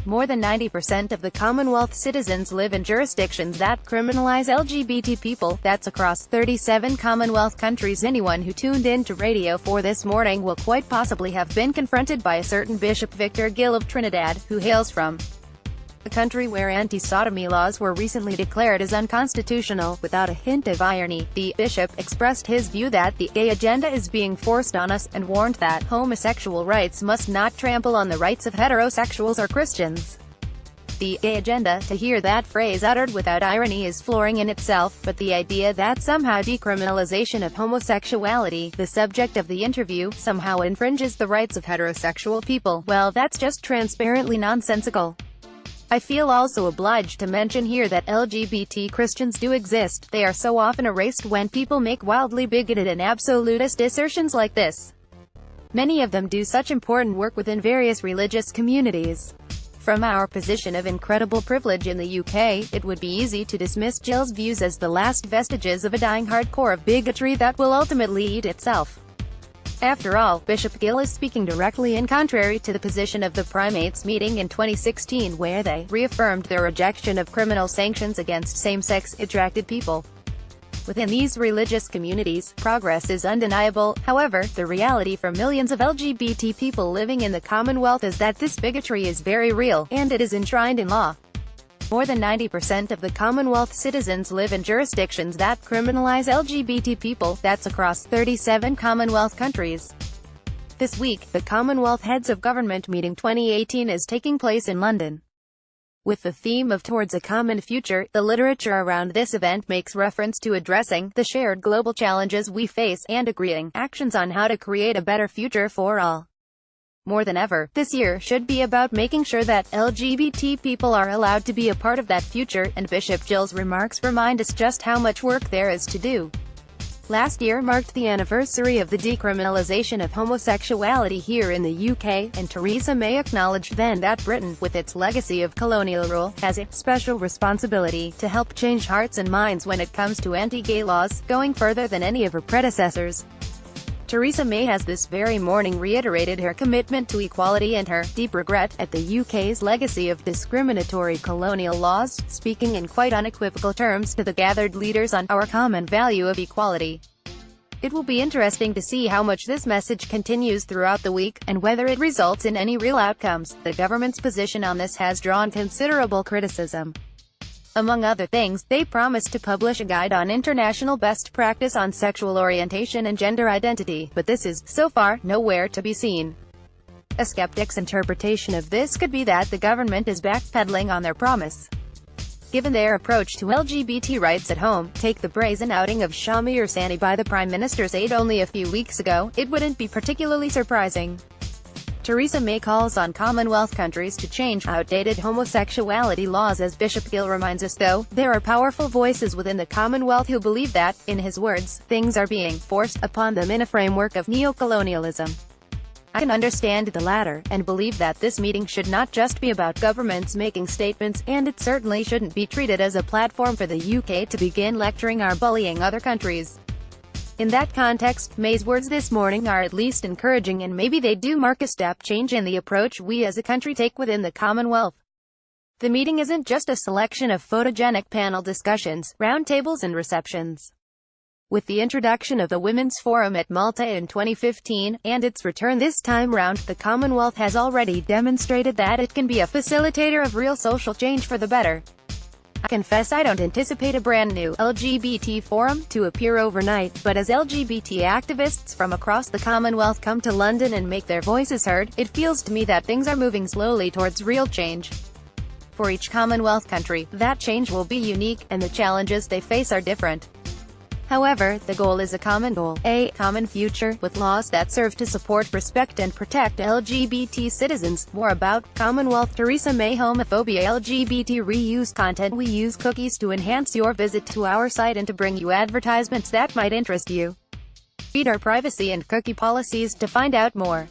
More than 90% of the Commonwealth citizens live in jurisdictions that criminalize LGBT people. That's across 37 Commonwealth countries. Anyone who tuned in to Radio 4 this morning will quite possibly have been confronted by a certain Bishop Victor Gill of Trinidad, who hails from a country where anti-sodomy laws were recently declared as unconstitutional. Without a hint of irony, the bishop expressed his view that the gay agenda is being forced on us, and warned that homosexual rights must not trample on the rights of heterosexuals or Christians. The gay agenda, to hear that phrase uttered without irony, is flooring in itself, but the idea that somehow decriminalization of homosexuality, the subject of the interview, somehow infringes the rights of heterosexual people, well, that's just transparently nonsensical. I feel also obliged to mention here that LGBT Christians do exist. They are so often erased when people make wildly bigoted and absolutist assertions like this. Many of them do such important work within various religious communities. From our position of incredible privilege in the UK, it would be easy to dismiss Gill's views as the last vestiges of a dying hardcore of bigotry that will ultimately eat itself. After all, Bishop Gill is speaking directly in contrary to the position of the primates meeting in 2016, where they reaffirmed their rejection of criminal sanctions against same-sex attracted people. Within these religious communities, progress is undeniable. However, the reality for millions of LGBT people living in the Commonwealth is that this bigotry is very real, and it is enshrined in law. More than 90% of the Commonwealth citizens live in jurisdictions that criminalize LGBT people. That's across 37 Commonwealth countries. This week, the Commonwealth Heads of Government Meeting 2018 is taking place in London. With the theme of Towards a Common Future, the literature around this event makes reference to addressing the shared global challenges we face, and agreeing actions on how to create a better future for all. More than ever, this year should be about making sure that LGBT people are allowed to be a part of that future, and Bishop Gill's remarks remind us just how much work there is to do. Last year marked the anniversary of the decriminalisation of homosexuality here in the UK, and Theresa May acknowledged then that Britain, with its legacy of colonial rule, has a special responsibility to help change hearts and minds when it comes to anti-gay laws, going further than any of her predecessors. Theresa May has this very morning reiterated her commitment to equality and her deep regret at the UK's legacy of discriminatory colonial laws, speaking in quite unequivocal terms to the gathered leaders on our common value of equality. It will be interesting to see how much this message continues throughout the week, and whether it results in any real outcomes. The government's position on this has drawn considerable criticism. Among other things, they promised to publish a guide on international best practice on sexual orientation and gender identity, but this is, so far, nowhere to be seen. A skeptic's interpretation of this could be that the government is backpedaling on their promise. Given their approach to LGBT rights at home, take the brazen outing of Shamir Sani by the Prime Minister's aide only a few weeks ago, it wouldn't be particularly surprising. Theresa May calls on Commonwealth countries to change outdated homosexuality laws. As Bishop Gill reminds us, though, there are powerful voices within the Commonwealth who believe that, in his words, things are being forced upon them in a framework of neocolonialism. I can understand the latter, and believe that this meeting should not just be about governments making statements, and it certainly shouldn't be treated as a platform for the UK to begin lecturing or bullying other countries. In that context, May's words this morning are at least encouraging, and maybe they do mark a step change in the approach we as a country take within the Commonwealth. The meeting isn't just a selection of photogenic panel discussions, roundtables and receptions. With the introduction of the Women's Forum at Malta in 2015, and its return this time round, the Commonwealth has already demonstrated that it can be a facilitator of real social change for the better. I confess I don't anticipate a brand new LGBT forum to appear overnight, but as LGBT activists from across the Commonwealth come to London and make their voices heard, it feels to me that things are moving slowly towards real change. For each Commonwealth country, that change will be unique, and the challenges they face are different. However, the goal is a common goal, a common future, with laws that serve to support, respect and protect LGBT citizens. More about Commonwealth Theresa May homophobia LGBT reuse content. We use cookies to enhance your visit to our site and to bring you advertisements that might interest you. Read our privacy and cookie policies to find out more.